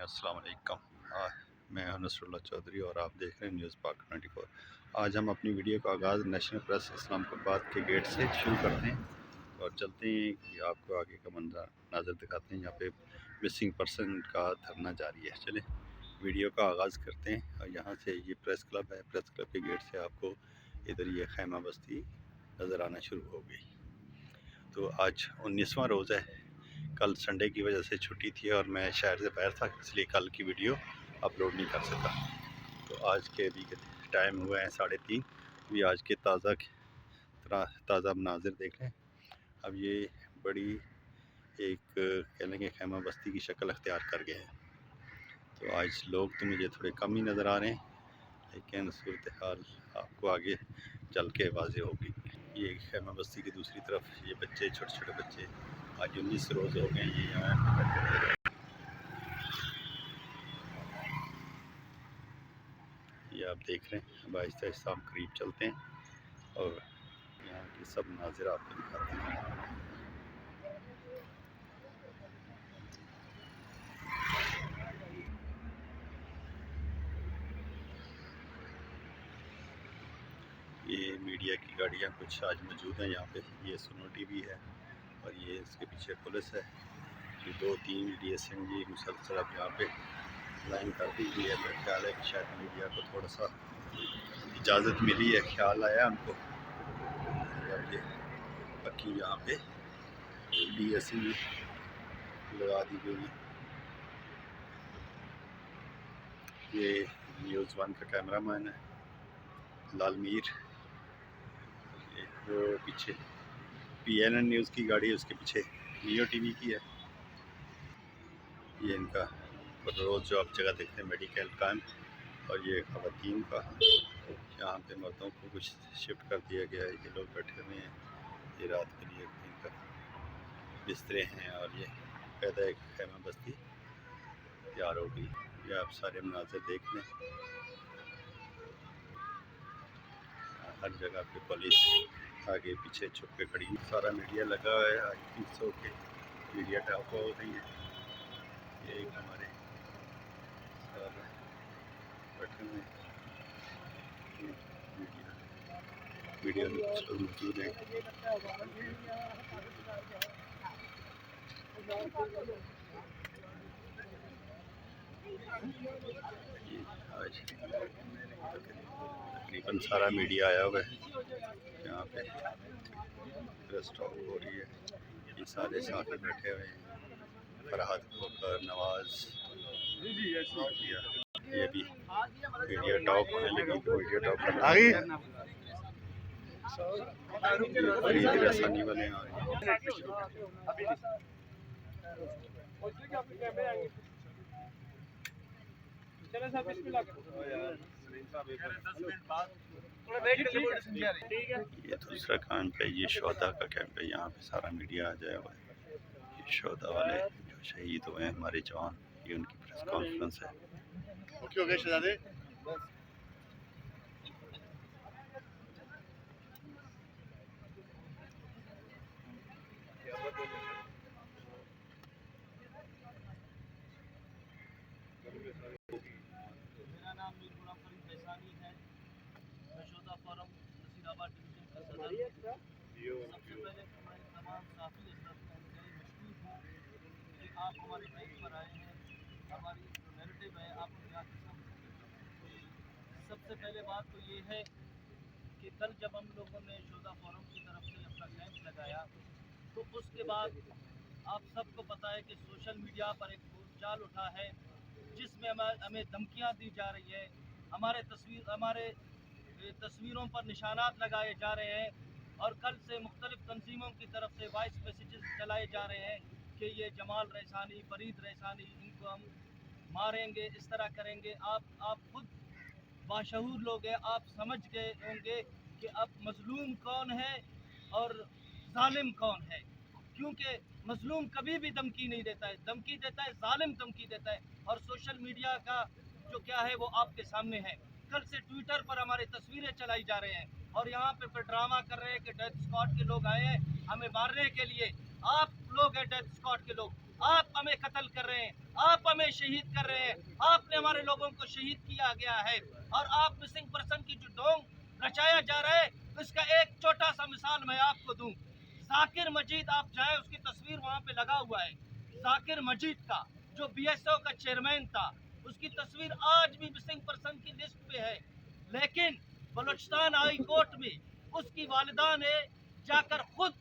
अस्सलाम वालेकुम। मैं हूं नसरुल्लाह चौधरी और आप देख रहे हैं न्यूज़ पाक 24। आज हम अपनी वीडियो का आगाज़ नेशनल प्रेस इस्लामाबाद के गेट से शुरू करते हैं और चलते हैं कि आपको आगे का नाज़र दिखाते हैं। यहाँ पे मिसिंग पर्सन का धरना जारी है। चलें वीडियो का आगाज़ करते हैं। और यहाँ से ये प्रेस क्लब है, प्रेस क्लब के गेट से आपको इधर ये खैमा बस्ती नज़र आना शुरू हो गई। तो आज 19वां रोज़ है। कल संडे की वजह से छुट्टी थी और मैं शहर से बाहर था, इसलिए कल की वीडियो अपलोड नहीं कर सका। तो आज के अभी के टाइम हुए हैं 3:30। अभी आज के ताज़ा मनाजिर देख लें। अब ये बड़ी एक कह लेंगे खैमा बस्ती की शक्ल अख्तियार कर गए हैं। तो आज लोग तो मुझे थोड़े कम ही नज़र आ रहे हैं, लेकिन सूरत हाल आपको आगे चल के वाज़ेह होगी। ये खैमा बस्ती की दूसरी तरफ ये बच्चे, छोटे छोटे बच्चे, आज 19 रोज़ हो गए ये यहाँ। ये आप देख रहे हैं। अब आहिस्ता आहिस्ता हम करीब चलते हैं और यहाँ की सब मनाजिर आपको दिखाते हैं। ये मीडिया की गाड़ियाँ कुछ आज मौजूद हैं यहाँ पे। ये सुनो टीवी है और ये इसके पीछे पुलिस है। ये 2-3 DSNG मुसलसल अब यहाँ पे लाइन कर दी गई है। मेरा ख्याल है कि शायद मीडिया को थोड़ा सा इजाज़त मिली है, ख्याल आया उनको। अब ये बाकी यहाँ पे DSNG लगा दी गई है। ये न्यूज़ 1 का कैमरा मैन है लाल मीर। वो पीछे PNN न्यूज़ की गाड़ी है, उसके पीछे नियो टीवी की है। ये इनका रोज़ जो आप जगह देखते हैं मेडिकल कैंप। और ये ख़वातीन का यहाँ पे मर्दों को कुछ शिफ्ट कर दिया गया है। ये लोग बैठे हुए हैं, ये रात के लिए इनका बिस्तरे हैं और ये पैदा एक खैमा बस्ती तैयार होगी। ये आप सारे मनाज़र देख लें। हर जगह पे पुलिस आगे पीछे छुप के खड़ी, सारा मीडिया लगा हुआ है। आज 300 के मीडिया टाप हो रही है। ये एक हमारे सारे बैठे हुए मीडिया मौजूद है। आज तकरीबन सारा मीडिया आया हुआ है यहाँ पे। प्रेस टॉक हो रही है। ये सारे साथ में बैठे हुए हैं, फरहाद खोकर, नवाज। ये भी मीडिया टॉक होने लगी, मीडिया टॉक फरीद रसानी वाले हैं। ये दूसरा कैंप है, ये शोहदा का कैंप है। यहाँ पे सारा मीडिया आ जाया हुआ है। ये शोहदा वाले जो शहीद हुए हैं हमारे जवान, ये उनकी प्रेस कॉन्फ्रेंस है। मेरा नाम मीर फरीद रसानी है। मैं शोहदा फोरम नसीराबाद डिवीज़न का सदर हूँ। सबसे पहले तो मैं तमाम साथी हजरात का इंतहाई मशकूर हूँ कि आप हमारे टाइम पर आए हैं। हमारी जो नैरेटिव है आपको यहाँ के सामने। सबसे पहले बात तो ये है कि कल जब हम लोगों ने शोहदा फोरम की तरफ से अपना कैंप लगाया, तो उसके बाद आप सबको पता है कि सोशल मीडिया पर एक चाल उठा है जिसमें हमें धमकियां दी जा रही है। हमारे तस्वीरों पर निशानात लगाए जा रहे हैं और कल से मुख्तलिफ तंजीमों की तरफ से वॉइस मैसेजेस चलाए जा रहे हैं कि ये जमाल रैसानी, फरीद रैसानी, इनको हम मारेंगे, इस तरह करेंगे। आप खुद बाशऊर लोग हैं, आप समझ गए होंगे कि अब मजलूम कौन है और जालिम कौन है। क्योंकि मजलूम कभी भी धमकी नहीं देता है, धमकी देता है जालिम, धमकी देता है। और सोशल मीडिया का जो क्या है वो आपके सामने है। कल से ट्विटर पर हमारी तस्वीरें चलाई जा रहे हैं और यहाँ पे फिर ड्रामा कर रहे हैं कि डेथ स्क्वाड के लोग आए हैं हमें मारने के लिए। आप लोग हैं डेथ स्क्वाड के लोग, आप हमें कत्ल कर रहे हैं, आप हमें शहीद कर रहे हैं, आपने हमारे लोगों को शहीद किया गया है और आप मिसिंग पर्सन की जो ढोंग रचाया जा रहा है, इसका एक छोटा सा मिसाल मैं आपको दूं। जाकिर मजीद, आप जाए, उसकी तस्वीर वहां पे लगा हुआ है, जाकिर मजीद का, जो बीएसओ का चेयरमैन था, उसकी तस्वीर आज भी मिसिंग पर्सन की लिस्ट पे है। लेकिन बलूचिस्तान हाई कोर्ट में उसकी वालिदा ने जाकर खुद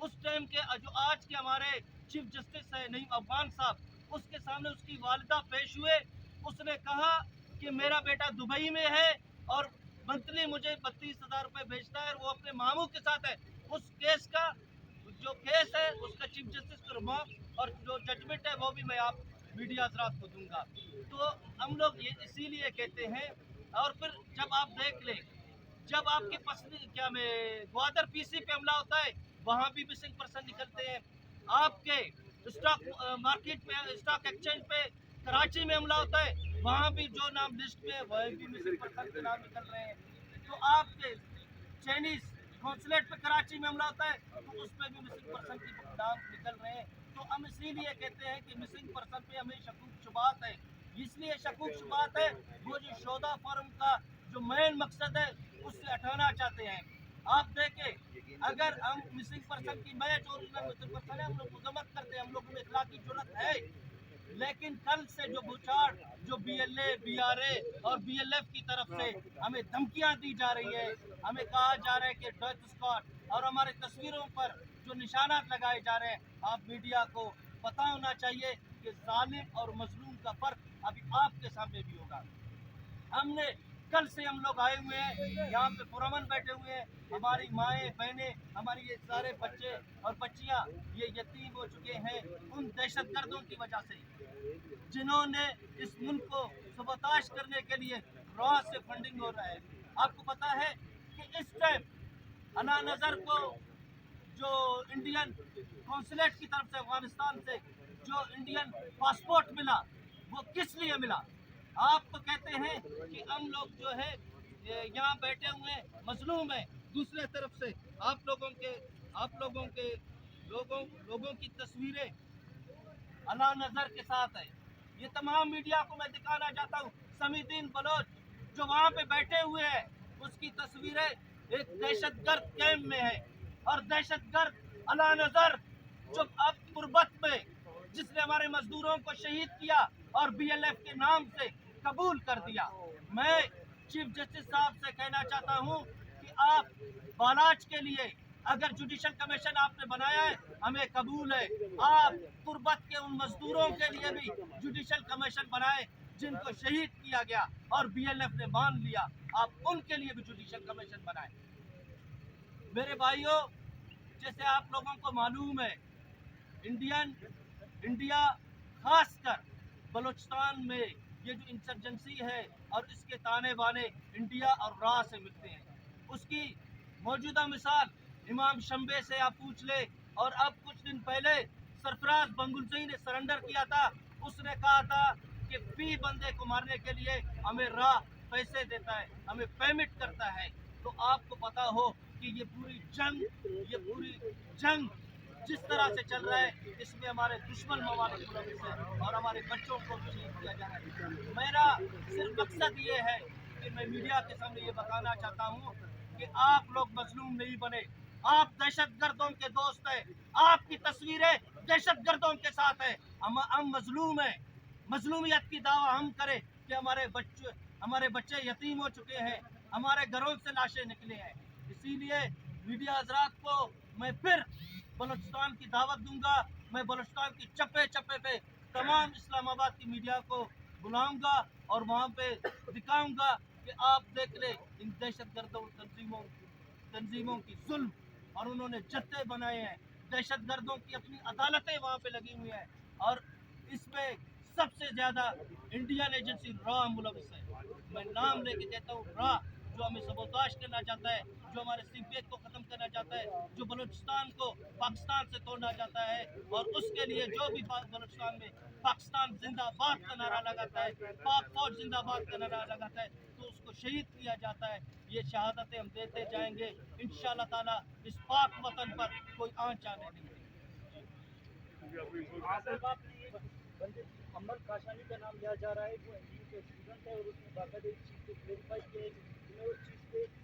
उस टाइम के जो आज के हमारे चीफ जस्टिस है नईम अफगान साहब, उसके सामने उसकी वालिदा पेश हुए। उसने कहा कि मेरा बेटा दुबई में है और मंथली मुझे 32,000 रुपये भेजता है और वो अपने मामू के साथ है। उस केस का जो केस है उसका चीफ जस्टिस को रिमार्क और जो जजमेंट है वो भी मैं आप मीडिया हजरात को दूंगा। तो हम लोग ये इसीलिए कहते हैं। और फिर जब आप देख लें, जब आपके पसंद क्या में ग्वादर पीसी पे हमला होता है, वहाँ भी मिसिंग पर्सन निकलते हैं। आपके स्टॉक मार्केट पे, स्टॉक एक्सचेंज पे कराची में हमला होता है, वहाँ भी जो नाम लिस्ट में है वह भी मिसिंग पर्सन के नाम निकल रहे हैं। तो आपके चाइनीज कॉन्सुलेट पे कराची में हमला होता है, तो उस पर भी मिसिंग पर्सन की नाम निकल रहे हैं। तो हम इसीलिए कहते हैं कि मिसिंग पर्सन पे हमें शकूक शुबात है। इसलिए शकूक शुबात है, वो जो शोधा फॉर्म का जो मेन मकसद है उससे हटाना चाहते हैं। आप देखें, अगर हम मिसिंग पर्सन की, मैं जो ओरिजिनल मिसिंग पर्सन है हम लोग मजम्मत करते हैं, हम लोगों में इखलाकी जुर्रत है। लेकिन कल से जो बुछाड़, जो बीएलए, बीआरए और बीएलएफ की तरफ से हमें धमकियां दी जा रही है, हमें कहा जा रहा है कि डेथ स्क्वाड, और हमारे तस्वीरों पर जो निशानात लगाए जा रहे हैं, आप मीडिया को पता होना चाहिए कि जालिम और मजलूम का फर्क अभी आपके सामने भी होगा। हमने कल से हम लोग आए हुए हैं, यहाँ पे पुरमन बैठे हुए हैं, हमारी माएँ बहनें, हमारी ये सारे बच्चे और बच्चियाँ ये यतीम हो चुके हैं उन दहशतगर्दों की वजह से, जिन्होंने इस मुल्क को सबताश करने के लिए रॉ से फंडिंग हो रहा है। आपको पता है कि इस टाइम अला नजर को जो इंडियन कॉन्सुलेट की तरफ से अफगानिस्तान से जो इंडियन पासपोर्ट मिला, वो किस लिए मिला? आप तो कहते हैं कि हम लोग जो है यहाँ बैठे हुए हैं, मजलूम है, दूसरे तरफ से आप लोगों के लोगों की तस्वीरें अला नजर के साथ है। ये तमाम मीडिया को मैं दिखाना चाहता हूँ। समीदीन बलोच जो वहाँ पे बैठे हुए हैं, उसकी तस्वीरें एक दहशतगर्द कैंप में है, और दहशतगर्द अला नजर जो अब गुर्बत में, जिसने हमारे मजदूरों को शहीद किया और बीएलएफ के नाम से कबूल कर दिया। मैं चीफ जस्टिस साहब से कहना चाहता हूँ कि आप बालाच के लिए अगर जुडिशल कमीशन आपने बनाया है, हमें कबूल है। आप गुर्बत के उन मजदूरों के लिए भी जुडिशल कमीशन बनाए जिनको शहीद किया गया और बीएलएफ ने मान लिया, आप उनके लिए भी जुडिशल कमीशन बनाए। मेरे भाइयों, जैसे आप लोगों को मालूम है, इंडिया खासकर बलूचिस्तान में ये जो इंसर्जेंसी है और इसके ताने बाने इंडिया और रा से मिलते हैं। उसकी मौजूदा मिसाल इमाम शंबे से आप पूछ ले, और अब कुछ दिन पहले सरफराज बंगुलजई ने सरेंडर किया था। उसने कहा था कि फी बंदे को मारने के लिए हमें रा पैसे देता है, हमें पेमेंट करता है। तो आपको पता हो कि ये पूरी जंग जिस तरह से चल रहा है, इसमें हमारे दुश्मन ममालिक मुलविस है और हमारे बच्चों को भी शहीद किया जा रहा है। मेरा सिर्फ मकसद ये है कि मैं मीडिया के सामने ये बताना चाहता हूँ कि आप लोग मजलूम नहीं बने, आप दहशतगर्दों के दोस्त हैं, आपकी तस्वीरें दहशतगर्दों के साथ है। हम मजलूम हैं, मजलूमियत की दावा हम करें कि हमारे बच्चे यतीम हो चुके हैं, हमारे घरों से लाशें निकले हैं। इसीलिए मीडिया हजरात को मैं फिर बलूचिस्तान की दावत दूंगा। मैं बलूचिस्तान की चप्पे चप्पे पे तमाम इस्लामाबाद की मीडिया को बुलाऊंगा और वहाँ पे दिखाऊंगा कि आप देख ले इन दहशतगर्दों तंजीमों की जुल्म, और उन्होंने जत्थे बनाए हैं, दहशतगर्दों की अपनी अदालतें वहाँ पे लगी हुई हैं, और इसमें सबसे ज्यादा इंडियन एजेंसी रा मुलविस है। मैं नाम लेके कहता हूँ, रा जो हमें सबोताश करना चाहता है, जो हमारे सीपीएफ को खत्म करना चाहता है, जो बलूचिस्तान को पाकिस्तान से तोड़ना चाहता है, और उसके लिए जो भी बलूचिस्तान में पाकिस्तान जिंदाबाद का नारा लगाता है, पाक फौज जिंदाबाद का नारा लगाता है, तो उसको शहीद किया जाता है। ये शहादतें हम देते जाएंगे इंशाअल्लाह ताला। इस पाक वतन पर कोई आंच आने नहीं देंगे। आप ने ये बंदे अमल काशानी का नाम लिया जा रहा है, वो एनजीओ के स्टूडेंट है और उसने बाकायदा इस चीज़ को क्लेरिफाई किया है कि उन्हें उस चीज़ पे